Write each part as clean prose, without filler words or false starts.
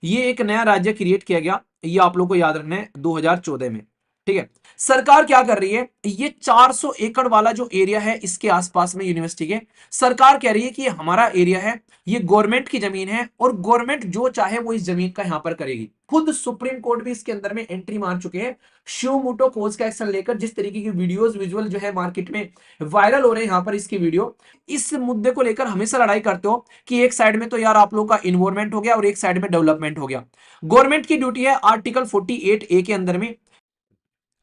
ये एक नया राज्य क्रिएट किया गया, ये आप लोग को याद रखना है 2014 में। ठीक है, सरकार क्या कर रही है, ये 400 एकड़ वाला जो एरिया है इसके आसपास में यूनिवर्सिटी के, सरकार कह रही है कि ये हमारा एरिया है, ये गवर्नमेंट की जमीन है और गवर्नमेंट जो चाहे वो इस जमीन का यहां पर करेगी। खुद सुप्रीम कोर्ट भी इसके अंदर में एंट्री मार चुके हैं शिवमोटो कोर्स का एक्शन लेकर। जिस तरीके की वीडियोस विजुअल जो है मार्केट में वायरल हो रहे हैं यहां पर इसकी वीडियो, इस मुद्दे को लेकर हमेशा लड़ाई करते हो कि एक साइड में तो यार आप लोगों का इन्वॉल्वमेंट हो गया और एक साइड में डेवलपमेंट हो गया। गवर्नमेंट की ड्यूटी है आर्टिकल 48A के अंदर में।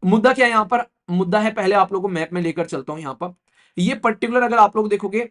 मुद्दा क्या है यहां पर, मुद्दा है, पहले आप लोगों को मैप में लेकर चलता हूं। यहां पर ये पर्टिकुलर अगर आप लोग देखोगे,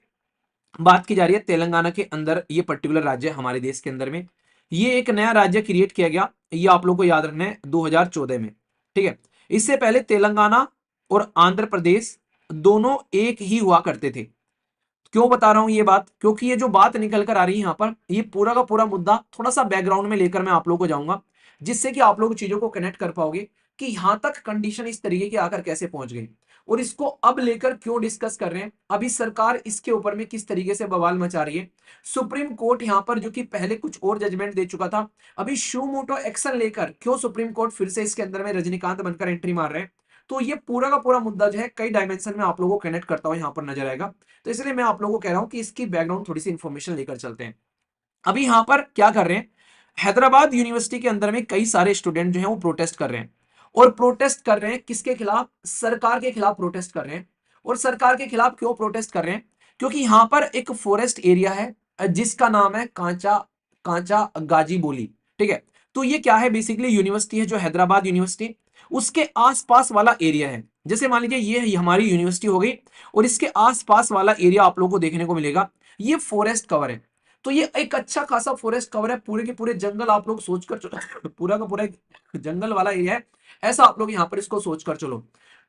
बात की जा रही है तेलंगाना के अंदर, ये पर्टिकुलर राज्य हमारे देश के अंदर में, ये एक नया राज्य क्रिएट किया गया, ये आप लोग को याद रखना है 2014 में। ठीक है, इससे पहले तेलंगाना और आंध्र प्रदेश दोनों एक ही हुआ करते थे। क्यों बता रहा हूं ये बात, क्योंकि ये जो बात निकल कर आ रही है यहां पर, ये पूरा का पूरा मुद्दा थोड़ा सा बैकग्राउंड में लेकर मैं आप लोगों को जाऊंगा, जिससे कि आप लोग चीजों को कनेक्ट कर पाओगे कि यहां तक कंडीशन इस तरीके की आकर कैसे पहुंच गई और इसको अब लेकर क्यों डिस्कस कर रहे हैं, अभी सरकार इसके ऊपर में किस तरीके से बवाल मचा रही है। सुप्रीम कोर्ट यहां पर जो कि पहले कुछ और जजमेंट दे चुका था, अभी शिवमोटो एक्शन लेकर क्यों सुप्रीम कोर्ट फिर से इसके अंदर में रजनीकांत बनकर एंट्री मार रहे हैं। तो ये पूरा का पूरा मुद्दा जो है कई डायमेंशन में आप लोगों को कनेक्ट करता हुआ यहां पर नजर आएगा। तो इसलिए मैं आप लोगों को कह रहा हूं कि इसकी बैकग्राउंड थोड़ी सी इंफॉर्मेशन लेकर चलते हैं। अभी यहां पर क्या कर रहे हैं, हैदराबाद यूनिवर्सिटी के अंदर में कई सारे स्टूडेंट जो हैं वो प्रोटेस्ट कर रहे हैं। और प्रोटेस्ट कर रहे हैं किसके खिलाफ, सरकार के खिलाफ प्रोटेस्ट कर रहे हैं। और सरकार के खिलाफ क्यों प्रोटेस्ट कर रहे हैं, क्योंकि यहां पर एक फॉरेस्ट एरिया है जिसका नाम है कांचा कांचा गाजी बोली। ठीक है, तो ये क्या है, बेसिकली यूनिवर्सिटी है जो हैदराबाद यूनिवर्सिटी, उसके आसपास वाला एरिया है। जैसे मान लीजिए ये हमारी यूनिवर्सिटी हो गई और इसके आसपास वाला एरिया आप लोगों को देखने को मिलेगा, ये फॉरेस्ट कवर है। तो ये एक अच्छा खासा फॉरेस्ट कवर है, पूरे के पूरे जंगल आप लोग सोचकर चलो पूरा का पूरा एक जंगल वाला एरिया है, ऐसा आप लोग यहां पर इसको सोचकर चलो।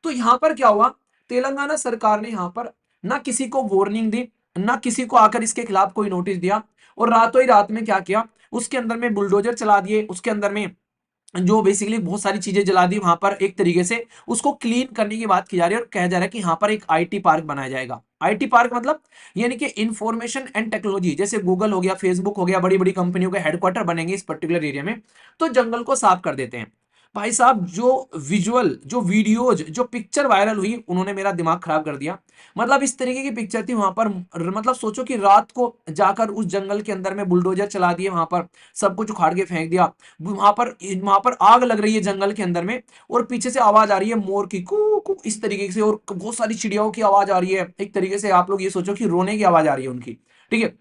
तो यहां पर क्या हुआ, तेलंगाना सरकार ने यहां पर ना किसी को वार्निंग दी, ना किसी को आकर इसके खिलाफ कोई नोटिस दिया, और रातों ही रात में क्या किया, उसके अंदर में बुलडोजर चला दिए, उसके अंदर में जो बेसिकली बहुत सारी चीजें जला दी वहां पर, एक तरीके से उसको क्लीन करने की बात की जा रही है और कहा जा रहा है कि यहाँ पर एक आईटी पार्क बनाया जाएगा। आईटी पार्क मतलब यानी कि इंफॉर्मेशन एंड टेक्नोलॉजी, जैसे गूगल हो गया, फेसबुक हो गया, बड़ी बड़ी कंपनियों के हेडक्वार्टर बनेंगे इस पर्टिकुलर एरिया में। तो जंगल को साफ कर देते हैं। भाई साहब, जो विजुअल, जो वीडियोज, जो पिक्चर वायरल हुई, उन्होंने मेरा दिमाग खराब कर दिया। मतलब इस तरीके की पिक्चर थी वहां पर, मतलब सोचो कि रात को जाकर उस जंगल के अंदर में बुलडोजर चला दिए, वहां पर सब कुछ उखाड़ के फेंक दिया, वहां पर आग लग रही है जंगल के अंदर में, और पीछे से आवाज आ रही है मोर की कू कू इस तरीके से, और बहुत सारी चिड़ियाओं की आवाज आ रही है, एक तरीके से आप लोग ये सोचो कि रोने की आवाज आ रही है उनकी। ठीक है,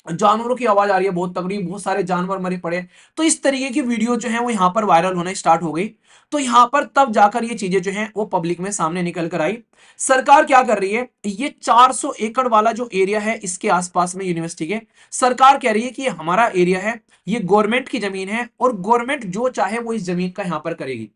जानवरों की आवाज आ रही है बहुत तगड़ी, बहुत सारे जानवर मरे पड़े। तो इस तरीके की वीडियो जो है वो यहाँ पर वायरल होना स्टार्ट हो गई। तो यहाँ पर तब जाकर ये चीजें जो हैं वो पब्लिक में सामने निकल कर आई। सरकार क्या कर रही है, ये 400 एकड़ वाला जो एरिया है इसके आसपास में यूनिवर्सिटी के, सरकार कह रही है कि ये हमारा एरिया है, ये गवर्नमेंट की जमीन है और गवर्नमेंट जो चाहे वो इस जमीन का यहां पर करेगी।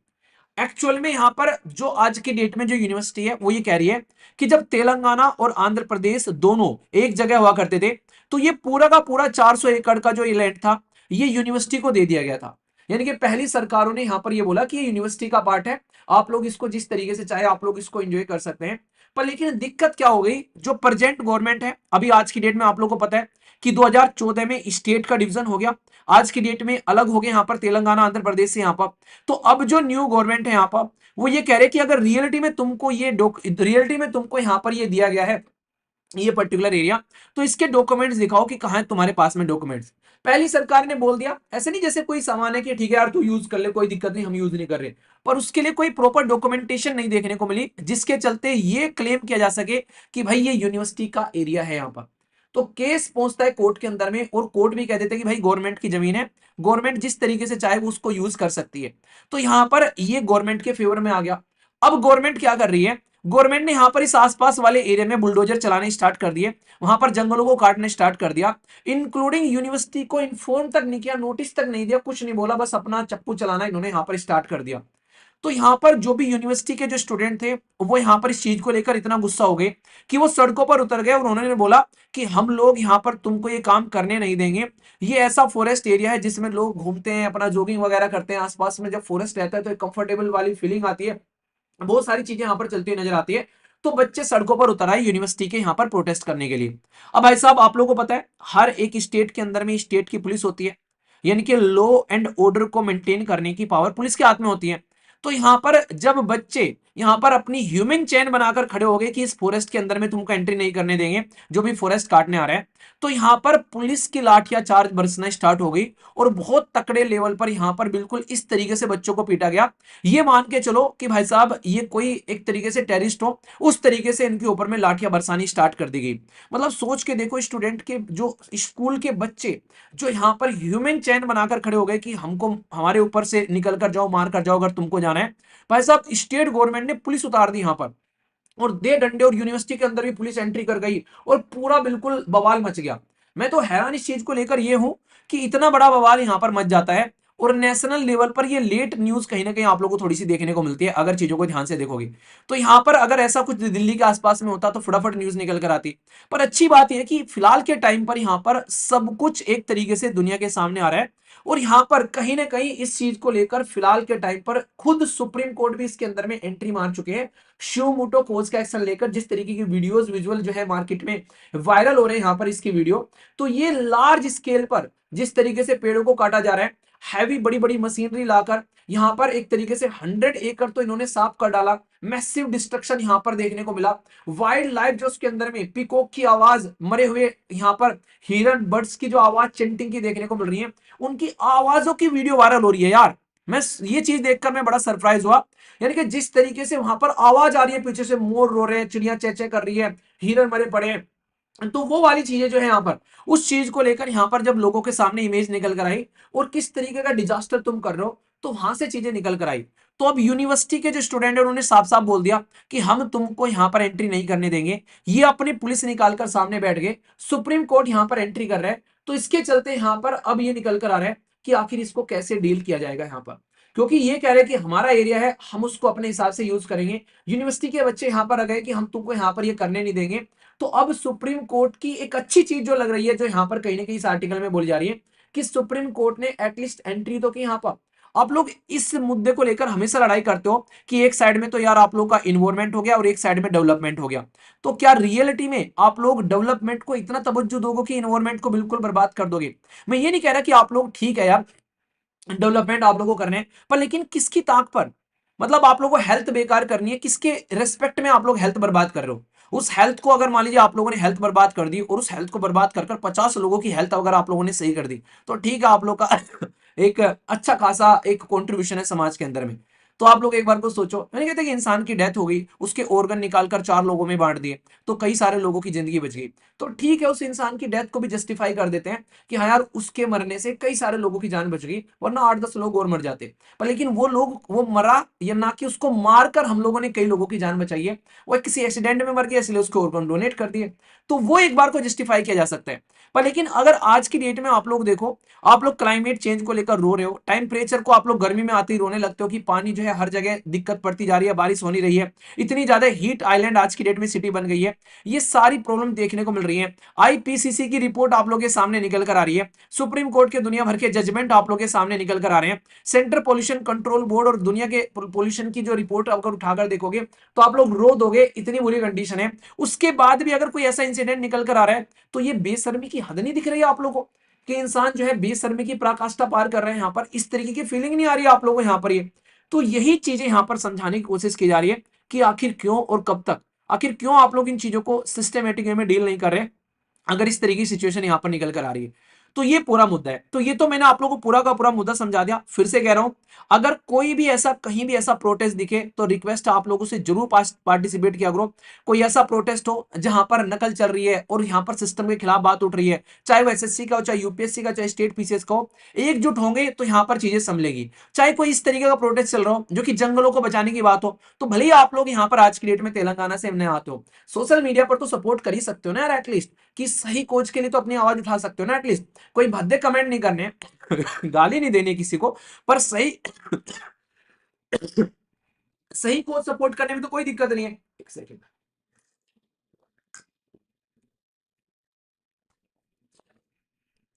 एक्चुअल में यहां पर जो आज की डेट में जो यूनिवर्सिटी है वो ये कह रही है कि जब तेलंगाना और आंध्र प्रदेश दोनों एक जगह हुआ करते थे, तो ये पूरा का पूरा 400 एकड़ का जो लैंड था ये यूनिवर्सिटी को दे दिया गया था। यानी कि पहली सरकारों ने यहां पर ये बोला कि ये यूनिवर्सिटी का पार्ट है, आप लोग इसको जिस तरीके से चाहे आप लोग इसको एंजॉय कर सकते हैं। पर लेकिन दिक्कत क्या हो गई, जो प्रेजेंट गवर्नमेंट है अभी आज की डेट में, आप लोग को पता है कि 2014 में स्टेट का डिवीजन हो गया, आज की डेट में अलग हो गए यहां पर तेलंगाना आंध्र प्रदेश से यहां पर। तो अब जो न्यू गवर्नमेंट है यहाँ पर, वो ये कह रहे कि अगर रियलिटी में तुमको यहाँ पर ये दिया गया है ये पर्टिकुलर एरिया, तो इसके डॉक्यूमेंट्स दिखाओ कि कहां है तुम्हारे पास में डॉक्यूमेंट्स। पहली सरकार ने बोल दिया, ऐसे नहीं जैसे कोई सामान है कि ठीक है यार तू यूज कर ले, कोई दिक्कत नहीं, हम यूज नहीं कर रहे, पर उसके लिए कोई प्रॉपर डॉक्यूमेंटेशन नहीं देखने को मिली, जिसके चलते ये क्लेम किया जा सके कि भाई ये यूनिवर्सिटी का एरिया है यहाँ पर। तो केस पहुंचता है कोर्ट के अंदर में, और कोर्ट भी कह देते हैं कि भाई गवर्नमेंट की जमीन है, गवर्नमेंट जिस तरीके से चाहे वो उसको यूज कर सकती है। तो यहां पर ये गवर्नमेंट के फेवर में आ गया। अब गवर्नमेंट क्या कर रही है, गवर्नमेंट ने यहां पर इस आसपास वाले एरिया में बुलडोजर चलाने स्टार्ट कर दिए, वहां पर जंगलों को काटने स्टार्ट कर दिया, इंक्लूडिंग यूनिवर्सिटी को इन्फॉर्म तक नहीं किया, नोटिस तक नहीं दिया, कुछ नहीं बोला, बस अपना चप्पू चलाना इन्होंने यहां पर स्टार्ट कर दिया। तो यहां पर जो भी यूनिवर्सिटी के जो स्टूडेंट थे वो यहां पर इस चीज को लेकर इतना गुस्सा हो गए कि वो सड़कों पर उतर गए और उन्होंने बोला कि हम लोग यहां पर तुमको ये काम करने नहीं देंगे। ये ऐसा फॉरेस्ट एरिया है जिसमें लोग घूमते हैं, अपना जॉगिंग वगैरह करते हैं, आसपास में जब फॉरेस्ट रहता है तो एक कंफर्टेबल वाली फीलिंग आती है, बहुत सारी चीजें यहां पर चलती हुई नजर आती है। तो बच्चे सड़कों पर उतर आए यूनिवर्सिटी के यहां पर प्रोटेस्ट करने के लिए। अब भाई साहब आप लोगों को पता है हर एक स्टेट के अंदर में स्टेट की पुलिस होती है, यानी कि लॉ एंड ऑर्डर को मेंटेन करने की पावर पुलिस के हाथ में होती है। तो यहां पर जब बच्चे यहां पर अपनी ह्यूमन चेन बनाकर खड़े हो गए कि इस फॉरेस्ट के अंदर में तुमको एंट्री नहीं करने देंगे, जो भी फॉरेस्ट काटने आ रहा है, तो यहां पर पुलिस की लाठियां चार्ज बरसना स्टार्ट हो गई और बहुत तकड़े लेवल पर यहां पर बिल्कुल इस तरीके से बच्चों को पीटा गया। ये मान के चलो कि भाई साहब ये कोई एक तरीके से टेररिस्ट हो, उस तरीके से इनके ऊपर में लाठियां बरसानी स्टार्ट कर दी गई। मतलब सोच के देखो, स्टूडेंट के जो स्कूल के बच्चे जो यहां पर ह्यूमन चैन बनाकर खड़े हो गए कि हमको हमारे ऊपर से निकल कर जाओ, मार कर जाओ अगर तुमको जाना है। भाई साहब स्टेट गवर्नमेंट ने पुलिस उतार दी यहां पर, और दे डंडे, और यूनिवर्सिटी के अंदर भी पुलिस एंट्री कर गई और पूरा बिल्कुल बवाल मच गया। मैं तो हैरान इस चीज को लेकर ये हूं कि इतना बड़ा बवाल यहां पर मच जाता है, और नेशनल लेवल पर ये लेट न्यूज कहीं ना कहीं आप लोगों को थोड़ी सी देखने को मिलती है अगर चीजों को ध्यान से देखोगे। तो यहां पर अगर ऐसा कुछ दिल्ली के आसपास में होता तो फटाफट न्यूज निकल कर आती। पर अच्छी बात यह है कि फिलहाल के टाइम पर यहां पर सब कुछ एक तरीके से दुनिया के सामने आ रहा है, और यहां पर कहीं ना कहीं इस चीज को लेकर फिलहाल के टाइम पर खुद सुप्रीम कोर्ट भी इसके अंदर में एंट्री मार चुके हैं, शिवमोटो कोच का एक्शन लेकर। जिस तरीके की वीडियोस विजुअल जो है मार्केट में वायरल हो रहे हैं यहां पर इसकी वीडियो, तो ये लार्ज स्केल पर जिस तरीके से पेड़ों को काटा जा रहा है, हैवी बड़ी बड़ी मशीनरी लाकर यहां पर एक तरीके से 100 एकड़ तो इन्होंने साफ कर डाला। मैसिव डिस्ट्रक्शन यहां पर देखने को मिला। वाइल्ड लाइफ जो उसके अंदर में पिकॉक की आवाज, मरे हुए यहां पर हिरन बर्ड्स की जो आवाज चेंटिंग की देखने को मिल रही है, उनकी आवाजों की वीडियो वायरल हो रही है यार। मैं ये चीज देखकर मैं बड़ा सरप्राइज हुआ, यानी कि जिस तरीके से वहां पर आवाज आ रही है, पीछे से मोर रो रहे हैं, चिड़िया चेचे कर रही है, हिरन मरे पड़े हैं, तो वो वाली चीजें जो है यहाँ पर, उस चीज को लेकर यहाँ पर जब लोगों के सामने इमेज निकल कर आई और किस तरीके का डिजास्टर तुम कर रहे हो, तो वहां से चीजें निकल कर आई। तो अब यूनिवर्सिटी के जो स्टूडेंट है उन्होंने साफ साफ बोल दिया कि हम तुमको यहां पर एंट्री नहीं करने देंगे। ये अपनी पुलिस निकालकर सामने बैठ गए, सुप्रीम कोर्ट यहां पर एंट्री कर रहा है। तो इसके चलते यहां पर अब ये निकल कर आ रहा है कि आखिर इसको कैसे डील किया जाएगा यहाँ पर, क्योंकि ये कह रहे हैं कि हमारा एरिया है, हम उसको अपने हिसाब से यूज करेंगे। यूनिवर्सिटी के बच्चे यहां पर आ गए कि हम तुमको यहां पर ये करने नहीं देंगे। तो अब सुप्रीम कोर्ट की एक अच्छी चीज जो लग रही है, जो यहां पर कहीं ना कहीं इस आर्टिकल में बोली जा रही है, कि सुप्रीम कोर्ट ने एटलीस्ट एंट्री तो की यहां पर। आप लोग इस मुद्दे को लेकर हमेशा लड़ाई करते हो कि एक साइड में तो यार आप लोग का इन्वायरमेंट हो गया और एक साइड में डेवलपमेंट हो गया। तो क्या रियलिटी में आप लोग डेवलपमेंट को इतना तवज्जो दोगे कि इन्वायरमेंट को बिल्कुल बर्बाद कर दोगे? मैं ये नहीं कह रहा कि आप लोग ठीक है यार, डेवलपमेंट आप लोगों को करने हैं, पर लेकिन किसकी ताक पर? मतलब आप लोगों को हेल्थ बेकार करनी है, किसके रेस्पेक्ट में आप लोग हेल्थ बर्बाद कर रहे हो? उस हेल्थ को अगर मान लीजिए आप लोगों ने हेल्थ बर्बाद कर दी, और उस हेल्थ को बर्बाद कर कर 50 लोगों की हेल्थ अगर आप लोगों ने सही कर दी, तो ठीक है, आप लोग का एक अच्छा खासा एक कंट्रीब्यूशन है समाज के अंदर में। तो आप लोग एक बार को सोचो, मैंने कहते कि इंसान की डेथ हो गई, उसके ऑर्गन निकालकर 4 लोगों में बांट दिए, तो कई सारे लोगों की जिंदगी बच गई। तो ठीक है, उस इंसान की डेथ को भी जस्टिफाई कर देते हैं कि हाँ यार, उसके मरने से कई सारे लोगों की जान बच गई, वरना 8-10 लोग और मर जाते। पर लेकिन वो लोग, वो मरा या ना कि उसको मारकर हम लोगों ने कई लोगों की जान बचाई है, वो किसी एक्सीडेंट में मर गया इसलिए उसको ऑर्गन डोनेट कर दिए, तो वो एक बार को जस्टिफाई किया जा सकता है। पर लेकिन अगर आज की डेट में आप लोग देखो, आप लोग क्लाइमेट चेंज को लेकर रो रहे हो, टेम्परेचर को आप लोग गर्मी में आते ही रोने लगते हो कि पानी जो है हर जगह दिक्कत पड़ती जा रही है, बारिश हो नहीं रही है, इतनी ज्यादा हीट आइलैंड आज की डेट में सिटी बन गई है, ये सारी प्रॉब्लम देखने को मिल रही है। आईपीसीसी की रिपोर्ट आप लोग के सामने निकल कर आ रही है, सुप्रीम कोर्ट के दुनिया भर के जजमेंट आप लोग के सामने निकल कर आ रहे हैं, सेंट्रल पोल्यूशन कंट्रोल बोर्ड और दुनिया के पोल्यूशन की जो रिपोर्ट अगर उठाकर देखोगे तो आप लोग रो दोगे, इतनी बुरी कंडीशन है। उसके बाद भी अगर कोई ऐसा इंसिडेंट निकल कर आ रहा है, तो ये बेशर्मी की हद नहीं दिख रही है आप लोगों को कि इंसान जो है बेशर्मी की पराकाष्ठा पार कर रहे हैं यहाँ पर? इस तरीके की फीलिंग नहीं आ रही है आप लोगों को यहाँ पर? ये तो यही चीजें यहाँ पर समझाने की कोशिश की जा रही है कि आखिर क्यों और कब तक, आखिर क्यों आप लोग इन चीजों को सिस्टमेटिक वे में डील नहीं कर रहे, अगर इस तरीके की सिचुएशन यहां पर निकल कर आ रही है। तो ये पूरा मुद्दा है। तो ये तो मैंने आप लोगों को पूरा का पूरा मुद्दा समझा दिया। फिर से कह रहा हूं, अगर कोई भी ऐसा कहीं भी ऐसा प्रोटेस्ट दिखे तो रिक्वेस्ट आप लोगों से जरूर पार्टिसिपेट किया करो। कोई ऐसा प्रोटेस्ट हो जहां पर नकल चल रही है और यहां पर सिस्टम के खिलाफ बात उठ रही है, चाहे वो एसएससी का हो, चाहे यूपीएससी का, चाहे स्टेट पीसीएस का हो, एकजुट होंगे तो यहां पर चीजें संभलेगी। चाहे कोई इस तरीके का प्रोटेस्ट चल रहा हो जो कि जंगलों को बचाने की बात हो, तो भले ही आप लोग यहां पर आज की डेट में तेलंगाना से हमने आते हो, सोशल मीडिया पर तो सपोर्ट कर ही सकते हो ना यार एटलीस्ट, कि सही कोच के लिए तो अपनी आवाज उठा सकते हो ना एटलीस्ट। कोई भद्दे कमेंट नहीं करने गाली नहीं देने किसी को, पर सही सही कोच सपोर्ट करने में तो कोई दिक्कत नहीं है। एक सेकंड,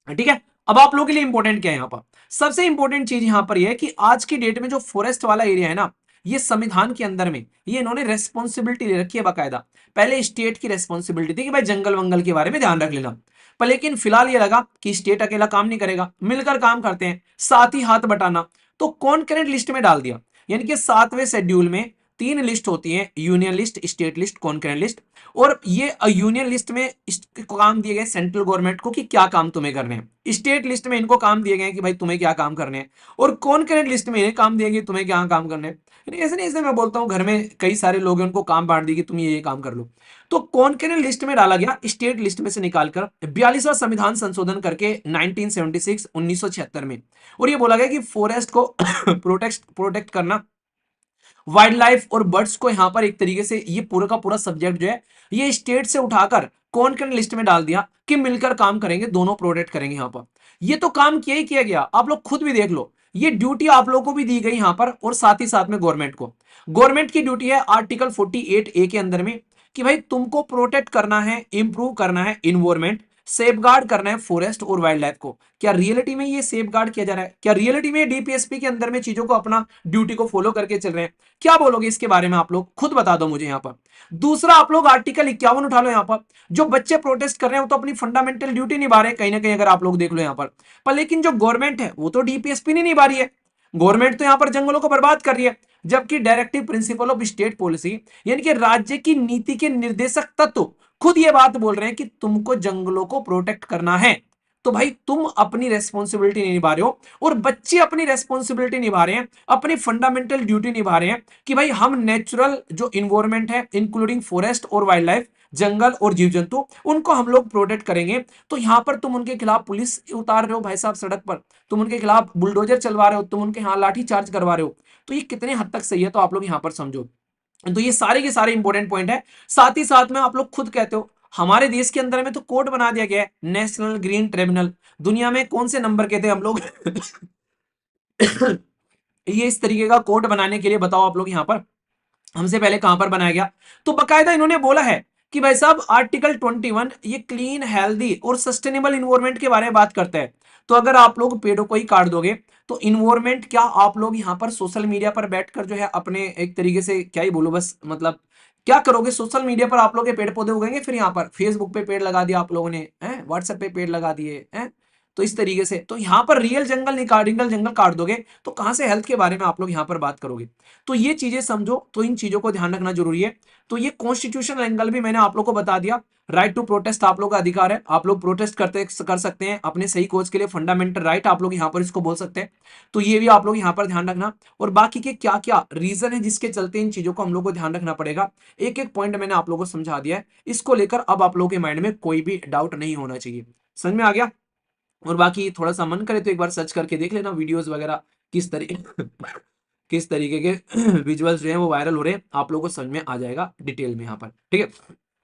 ठीक है। अब आप लोगों के लिए इंपॉर्टेंट क्या है यहां पर? सबसे इंपॉर्टेंट चीज यहां पर यह है कि आज की डेट में जो फॉरेस्ट वाला एरिया है ना, ये संविधान के अंदर में ये इन्होंने रेस्पॉन्सिबिलिटी ले रखी है बाकायदा। पहले स्टेट की रेस्पॉन्सिबिलिटी थी कि भाई जंगल वंगल के बारे में ध्यान रख लेना, पर लेकिन फिलहाल ये लगा कि स्टेट अकेला काम नहीं करेगा, मिलकर काम करते हैं, साथ ही हाथ बटाना, तो कॉन्करेंट लिस्ट में डाल दिया। यानी कि 7वें शेड्यूल में 3 लिस्ट होती है, union list, state list, concurrent list. और ये यूनियन लिस्ट में काम दिए गए सेंट्रल गवर्नमेंट को कि क्या काम तुम्हें करने हैं, स्टेट लिस्ट में इनको काम दिए गए कि भाई तुम्हें क्या काम करने हैं, और कॉन्करेंट लिस्ट में इन्हें काम दिए गए तुम्हें क्या काम करने हैं। ऐसे नहीं, ऐसे मैं बोलता हूँ घर में कई सारे लोग हैं, उनको काम बांट दिए कि तुम ये काम कर लो। तो कॉन्करेंट लिस्ट में डाला गया, स्टेट लिस्ट में से निकालकर 42वां संविधान संशोधन करके 1976 1976 में। और ये बोला गया कि फॉरेस्ट को प्रोटेक्ट करना, वाइल्ड लाइफ और बर्ड्स को यहां पर एक तरीके से ये पूरा का पूरा सब्जेक्ट जो है ये स्टेट से उठाकर कॉन्करेंट लिस्ट में डाल दिया कि मिलकर काम करेंगे, दोनों प्रोटेक्ट करेंगे। यहां पर ये तो काम किया ही किया गया, आप लोग खुद भी देख लो, ये ड्यूटी आप लोगों को भी दी गई यहां पर, और साथ ही साथ में गवर्नमेंट को, गवर्नमेंट की ड्यूटी है आर्टिकल 48A के अंदर में कि भाई तुमको प्रोटेक्ट करना है, इंप्रूव करना है इन्वायरमेंट, सेफगार्ड करना है फॉरेस्ट और वाइल्ड लाइफ को। क्या रियलिटी में ये सेफगार्ड किया जा रहा है? क्या रियलिटी में डीपीएसपी के अंदर में चीजों को अपना ड्यूटी को फॉलो करके चल रहे हैं? क्या बोलोगे इसके बारे में आप लोग खुद बता दो मुझे यहां पर। दूसरा, आप लोग आर्टिकल 51 उठा लो। यहां पर जो बच्चे प्रोटेस्ट कर रहे हैं वो तो अपनी फंडामेंटल ड्यूटी निभा रहे हैं कहीं ना कहीं, अगर आप लोग देख लो यहां पर लेकिन जो गवर्नमेंट है वो तो डीपीएसपी नहीं निभा रही है। गवर्नमेंट तो यहां पर जंगलों को बर्बाद कर रही है, जबकि directive principle of state policy यानी कि राज्य की नीति के निर्देशक तत्व खुद ये बात बोल रहे हैं कि तुमको जंगलों को प्रोटेक्ट करना है। तो भाई तुम अपनी रेस्पॉन्सिबिलिटी नहीं निभा रहे हो, और बच्चे अपनी रेस्पॉन्सिबिलिटी निभा रहे हैं, अपनी फंडामेंटल ड्यूटी निभा रहे हैं कि भाई हम नेचुरल जो इन्वायरमेंट है इंक्लूडिंग फॉरेस्ट और वाइल्ड लाइफ, जंगल और जीव जंतु, उनको हम लोग प्रोटेक्ट करेंगे। तो यहां पर तुम उनके खिलाफ पुलिस उतार रहे हो भाई साहब सड़क पर, तुम उनके खिलाफ बुलडोजर चलवा रहे हो, तुम उनके यहाँ लाठी चार्ज करवा रहे हो, तो ये कितने हद तक सही है, तो आप लोग यहां पर समझो। तो ये सारे के सारे इंपॉर्टेंट पॉइंट है। साथ ही साथ में आप लोग खुद कहते हो हमारे देश के अंदर में तो कोड बना दिया गया है, नेशनल ग्रीन ट्रिब्यूनल, दुनिया में कौन से नंबर के थे हम लोग ये इस तरीके का कोड बनाने के लिए बताओ आप लोग यहां पर हमसे पहले कहां पर बनाया गया? तो बकायदा इन्होंने बोला है कि भाई साहब आर्टिकल 21 ये क्लीन, हेल्दी और सस्टेनेबल इन्वायरमेंट के बारे में बात करता है। तो अगर आप लोग पेड़ों को ही काट दोगे तो इन्वायरमेंट क्या आप लोग यहाँ पर सोशल मीडिया पर बैठकर जो है अपने एक तरीके से क्या ही बोलो, बस मतलब क्या करोगे? सोशल मीडिया पर आप लोग के पेड़ पौधे उगेंगे, फिर यहाँ पर फेसबुक पे पेड़ लगा दिया आप लोगों ने, हैं व्हाट्सएप पे पेड़ लगा दिए हैं, तो इस तरीके से तो यहाँ पर रियल जंगल निकाल, रियल जंगल काट दोगे तो कहां से हेल्थ के बारे में आप लोग यहाँ पर बात करोगे? तो ये चीजें समझो, तो इन चीजों को ध्यान रखना जरूरी है। तो ये कॉन्स्टिट्यूशनल एंगल भी मैंने आप लोग को बता दिया। राइट टू प्रोटेस्ट आप लोग का अधिकार है, आप लोग प्रोटेस्ट करते कर सकते हैं अपने सही कोज के लिए, फंडामेंटल राइट आप लोग यहाँ पर इसको बोल सकते हैं। तो ये भी आप लोग यहाँ पर ध्यान रखना, और बाकी के क्या क्या रीजन है जिसके चलते इन चीजों को हम लोग को ध्यान रखना पड़ेगा, एक एक पॉइंट मैंने आप लोगों को समझा दिया है। इसको लेकर अब आप लोगों के माइंड में कोई भी डाउट नहीं होना चाहिए। समझ में आ गया? और बाकी थोड़ा सा मन करे तो एक बार सर्च करके देख लेना वीडियोस वगैरह, किस तरीके किस तरीके के विजुअल्स जो है वो वायरल हो रहे हैं, आप लोगों को समझ में आ जाएगा डिटेल में यहाँ पर। ठीक है।